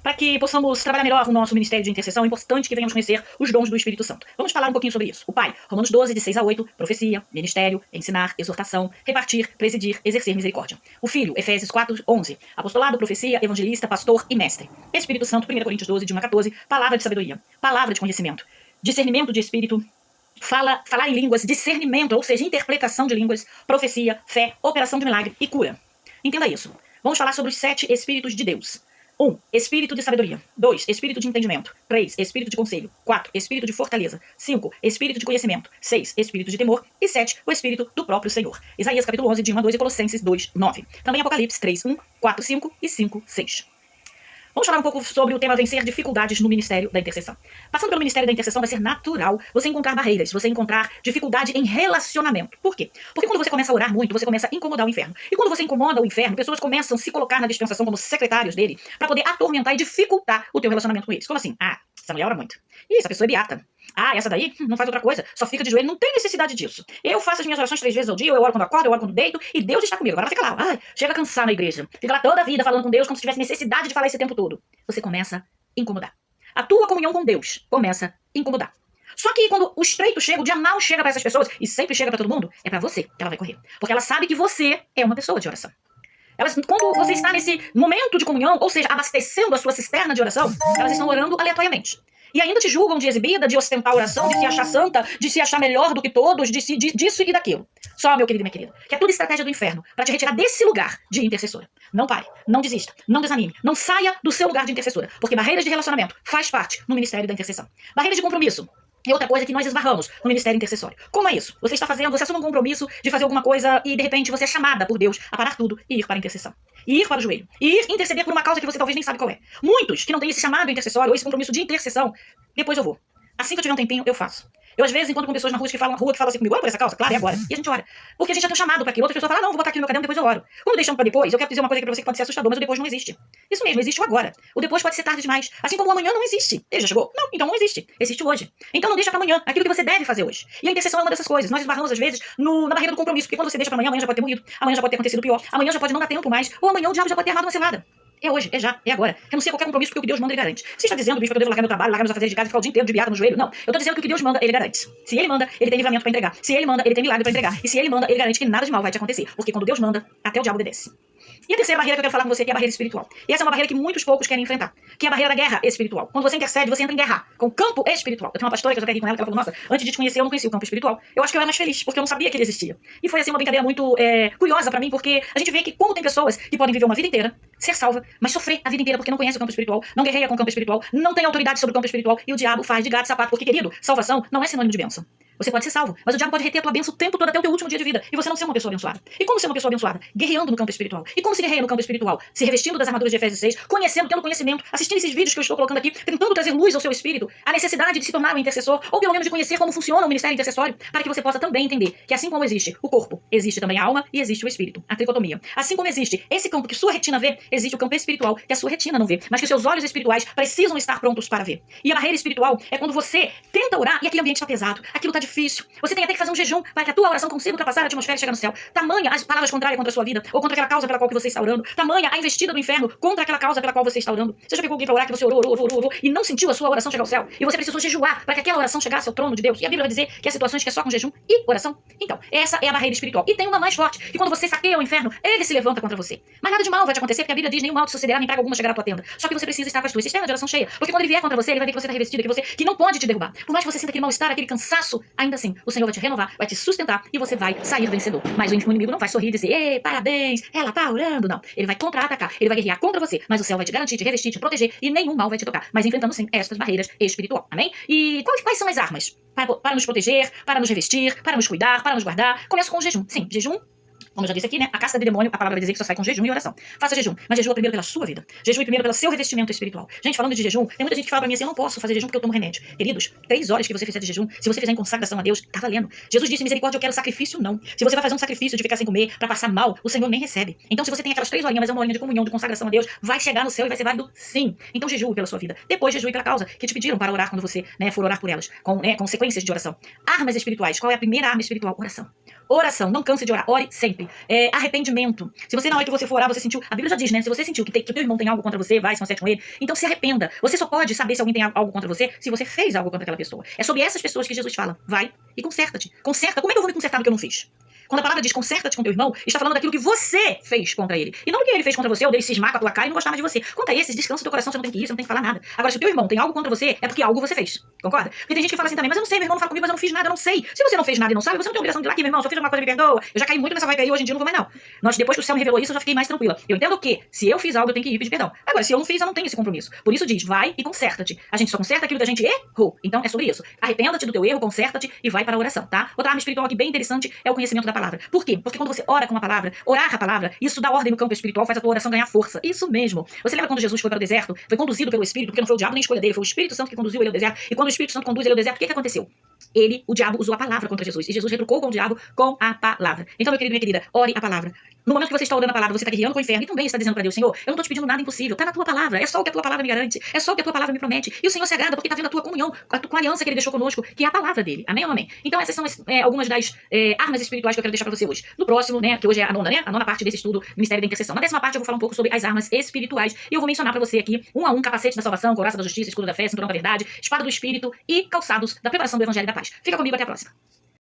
para que possamos trabalhar melhor no nosso ministério de intercessão, é importante que venhamos conhecer os dons do Espírito Santo. Vamos falar um pouquinho sobre isso. O Pai, Romanos 12, de 6 a 8, profecia, ministério, ensinar, exortação, repartir, presidir, exercer misericórdia. O Filho, Efésios 4, 11, apostolado, profecia, evangelista, pastor e mestre. Espírito Santo, 1 Coríntios 12, de 1 a 14, palavra de sabedoria, palavra de conhecimento, discernimento de espírito, falar em línguas, discernimento, ou seja, interpretação de línguas, profecia, fé, operação de milagre e cura. Entenda isso. Vamos falar sobre os 7 Espíritos de Deus. 1. Espírito de sabedoria. 2. Espírito de entendimento. 3. Espírito de conselho. 4. Espírito de fortaleza. 5. Espírito de conhecimento. 6. Espírito de temor. E 7. O Espírito do próprio Senhor. Isaías capítulo 11, de 1 a 2 e Colossenses 2, 9. Também Apocalipse 3, 1, 4, 5 e 5, 6. Vamos falar um pouco sobre o tema vencer dificuldades no Ministério da Intercessão. Passando pelo Ministério da Intercessão vai ser natural você encontrar barreiras, você encontrar dificuldade em relacionamento. Por quê? Porque quando você começa a orar muito, você começa a incomodar o inferno. E quando você incomoda o inferno, pessoas começam a se colocar na dispensação como secretários dele para poder atormentar e dificultar o teu relacionamento com eles. Como assim? Ah, essa mulher ora muito. Ih, essa pessoa é beata. Ah, essa daí não faz outra coisa, só fica de joelho, não tem necessidade disso. Eu faço as minhas orações 3 vezes ao dia, eu oro quando acordo, eu oro quando deito, e Deus está comigo. Agora ela fica lá, ai, chega a cansar na igreja. Fica lá toda a vida falando com Deus como se tivesse necessidade de falar esse tempo todo. Você começa a incomodar. A tua comunhão com Deus começa a incomodar. Só que quando o estreito chega, o dia mal chega para essas pessoas, e sempre chega para todo mundo, é para você que ela vai correr. Porque ela sabe que você é uma pessoa de oração. Quando você está nesse momento de comunhão, ou seja, abastecendo a sua cisterna de oração, elas estão orando aleatoriamente. E ainda te julgam de exibida, de ostentar a oração, de se achar santa, de se achar melhor do que todos, disso e daquilo. Só, meu querido e minha querida, que é tudo estratégia do inferno para te retirar desse lugar de intercessora. Não pare, não desista, não desanime, não saia do seu lugar de intercessora, porque barreiras de relacionamento faz parte no Ministério da Intercessão. Barreiras de compromisso é outra coisa que nós esbarramos no Ministério Intercessório. Como é isso? Você assume um compromisso de fazer alguma coisa e de repente você é chamada por Deus a parar tudo e ir para a intercessão. E ir para o joelho. E ir interceder por uma causa que você talvez nem sabe qual é. Muitos que não têm esse chamado intercessório ou esse compromisso de intercessão, depois eu vou. Assim que eu tiver um tempinho, eu faço. Eu, às vezes, encontro com pessoas na rua que falam assim comigo, ora por essa causa? Claro, é agora. E a gente ora. Porque a gente já tem um chamado para aquilo. Outras pessoas falam, não, vou botar aqui no meu caderno, depois eu oro. Quando deixamos para depois, eu quero dizer uma coisa aqui pra você que pode ser assustador, mas o depois não existe. Isso mesmo, existe o agora. O depois pode ser tarde demais. Assim como o amanhã não existe. Ele já chegou? Não, então não existe. Existe o hoje. Então não deixa para amanhã aquilo que você deve fazer hoje. E a intercessão é uma dessas coisas. Nós esbarramos, às vezes, na barreira do compromisso. Porque quando você deixa para amanhã já pode ter morrido. Amanhã já pode ter acontecido pior. Amanhã já pode não dar tempo mais. Ou amanhã o diabo já pode ter armado uma cilada. É hoje, é já, é agora. Eu não sei qualquer compromisso porque o que Deus manda, ele garante. Você está dizendo, bicho, que eu devo largar meu trabalho, largar meus afazeres de casa e ficar o dia inteiro de biada no joelho? Não. Eu estou dizendo que o que Deus manda, ele garante. Se ele manda, ele tem livramento para entregar. Se ele manda, ele tem milagre para entregar. E se ele manda, ele garante que nada de mal vai te acontecer. Porque quando Deus manda, até o diabo obedece. E a terceira barreira que eu quero falar com você é a barreira espiritual. E essa é uma barreira que muitos poucos querem enfrentar, que é a barreira da guerra espiritual. Quando você intercede, você entra em guerra com o campo espiritual. Eu tenho uma pastora que eu já até com ela, que ela falou, nossa, antes de te conhecer, eu não conhecia o campo espiritual. Eu acho que eu era mais feliz, porque eu não sabia que ele existia. E foi assim uma brincadeira muito curiosa pra mim, porque a gente vê que como tem pessoas que podem viver uma vida inteira, ser salva, mas sofrer a vida inteira porque não conhece o campo espiritual, não guerreia com o campo espiritual, não tem autoridade sobre o campo espiritual, e o diabo faz de gato e sapato, porque, querido, salvação não é sinônimo de bênção. Você pode ser salvo, mas o diabo pode reter a tua bênção o tempo todo até o teu último dia de vida. E você não ser uma pessoa abençoada. E como ser uma pessoa abençoada? Guerreando no campo espiritual. E como se guerreia no campo espiritual? Se revestindo das armaduras de Efésios 6, conhecendo, tendo conhecimento, assistindo esses vídeos que eu estou colocando aqui, tentando trazer luz ao seu espírito, a necessidade de se tornar um intercessor, ou pelo menos de conhecer como funciona o ministério intercessório, para que você possa também entender que assim como existe o corpo, existe também a alma e existe o espírito. A tricotomia. Assim como existe esse campo que sua retina vê, existe o campo espiritual que a sua retina não vê, mas que os seus olhos espirituais precisam estar prontos para ver. E a barreira espiritual é quando você tenta orar e aquele ambiente está pesado, aquilo está difícil, você tem até que fazer um jejum para que a tua oração consiga ultrapassar a atmosfera e chegar no céu. Tamanha as palavras contrárias contra a sua vida, ou contra aquela causa pela qual que você está orando. Tamanha a investida do inferno contra aquela causa pela qual você está orando. Você já pegou alguém para orar que você orou e não sentiu a sua oração chegar ao céu? E você precisou jejuar para que aquela oração chegasse ao trono de Deus. E a Bíblia vai dizer que há situações que é só com jejum e oração. Então, essa é a barreira espiritual. E tem uma mais forte, que quando você saqueia o inferno, ele se levanta contra você. Mas nada de mal vai te acontecer, porque a Bíblia diz, nenhum mal te sucederá, nem praga alguma chegará à tua tenda. Só que você precisa estar com a tua cisterna de oração cheia. Porque quando ele vier contra você, ele vai ver que você está revestido, que não pode te derrubar. Por mais que você sinta aquele mal-estar, aquele cansaço, ainda assim, o Senhor vai te renovar, vai te sustentar e você vai sair vencedor. Mas o inimigo não vai sorrir e dizer, ei, parabéns, ela tá orando. Não. Ele vai contra-atacar, ele vai guerrear contra você, mas o céu vai te garantir, te revestir, te proteger e nenhum mal vai te tocar. Mas enfrentando sim estas barreiras espirituais. Amém? E quais são as armas? Para nos proteger, para nos revestir, para nos cuidar, para nos guardar. Começa com o jejum. Sim, jejum. Como eu já disse aqui, né? A caça de demônio, a palavra vai dizer que só sai com jejum e oração. Faça jejum, mas jejua primeiro pela sua vida. Jejue primeiro pelo seu revestimento espiritual. Gente, falando de jejum, tem muita gente que fala pra mim assim, eu não posso fazer jejum porque eu tomo remédio. Queridos, 3 horas que você fizer de jejum, se você fizer em consagração a Deus, tá valendo. Jesus disse, misericórdia, eu quero sacrifício, não. Se você vai fazer um sacrifício de ficar sem comer, pra passar mal, o Senhor nem recebe. Então, se você tem aquelas 3 horinhas, mas é uma horinha de comunhão, de consagração a Deus, vai chegar no céu e vai ser válido, sim. Então, jejue pela sua vida. Depois, jejue pela causa que te pediram para orar quando você, for orar por elas, com sequências de oração. Armas espirituais. Qual é a primeira arma espiritual? Oração. Oração, não canse de orar, ore sempre. Arrependimento. Se você, na hora que você for orar, você sentiu, a Bíblia já diz, né? Se você sentiu que o teu irmão tem algo contra você, vai, se conserte com ele, então se arrependa. Você só pode saber se alguém tem algo contra você se você fez algo contra aquela pessoa. É sobre essas pessoas que Jesus fala. Vai e conserta-te. Conserta. Como é que eu vou me consertar do que eu não fiz? Quando a palavra diz conserta-te com teu irmão, está falando daquilo que você fez contra ele. E não do que ele fez contra você, ou dele cismar com a tua cara e não gostar mais de você. Quanto a esses, descansa do teu coração, você não tem que ir, você não tem que falar nada. Agora, se o teu irmão tem algo contra você, é porque algo você fez. Concorda? Porque tem gente que fala assim também, mas eu não sei, meu irmão não fala comigo, mas eu não fiz nada, eu não sei. Se você não fez nada e não sabe, você não tem obrigação de ir lá que, meu irmão, se eu fiz alguma coisa, me perdoa. Eu já caí muito nessa vibe aí, hoje em dia eu não vou mais não. Depois que o céu me revelou isso, eu já fiquei mais tranquila. Eu entendo que, se eu fiz algo, eu tenho que ir pedir perdão. Agora, se eu não fiz, eu não tenho esse compromisso. Por isso diz, vai e conserta-te. A gente só conserta aquilo que a gente errou. Então, é sobre isso. Arrependa-te do teu erro, conserta-te e vai para a oração, tá? Outra arma espiritual aqui bem interessante é o conhecimento da palavra. Por quê? Porque quando você ora com a palavra, orar a palavra, isso dá ordem no campo espiritual, faz a tua oração ganhar força. Isso mesmo. Você lembra quando Jesus foi para o deserto? Foi conduzido pelo Espírito, porque não foi o diabo nem escolha dele, foi o Espírito Santo que conduziu ele ao deserto. E quando o Espírito Santo conduz ele ao deserto, o que aconteceu? O diabo usou a palavra contra Jesus. E Jesus retrucou com o diabo com a palavra. Então, meu querido, minha querida, ore a palavra. No momento que você está orando a palavra, você está guerreando com o inferno e também está dizendo para Deus, Senhor, eu não estou te pedindo nada impossível, está na tua palavra, é só o que a tua palavra me garante, é só o que a tua palavra me promete. E o Senhor se agrada porque está vendo a tua comunhão, com a aliança que ele deixou conosco, que é a palavra dele. Amém ou não amém? Então essas são algumas das armas espirituais que eu quero deixar para você hoje. No próximo, né, que hoje é a nona, né, a nona parte desse estudo, Ministério da Intercessão. Na 10ª parte eu vou falar um pouco sobre as armas espirituais e eu vou mencionar para você aqui, um a um, capacete da salvação, couraça da justiça, escudo da fé, cinturão da verdade, espada do espírito e calçados da preparação do evangelho da paz. Fica comigo, até a próxima.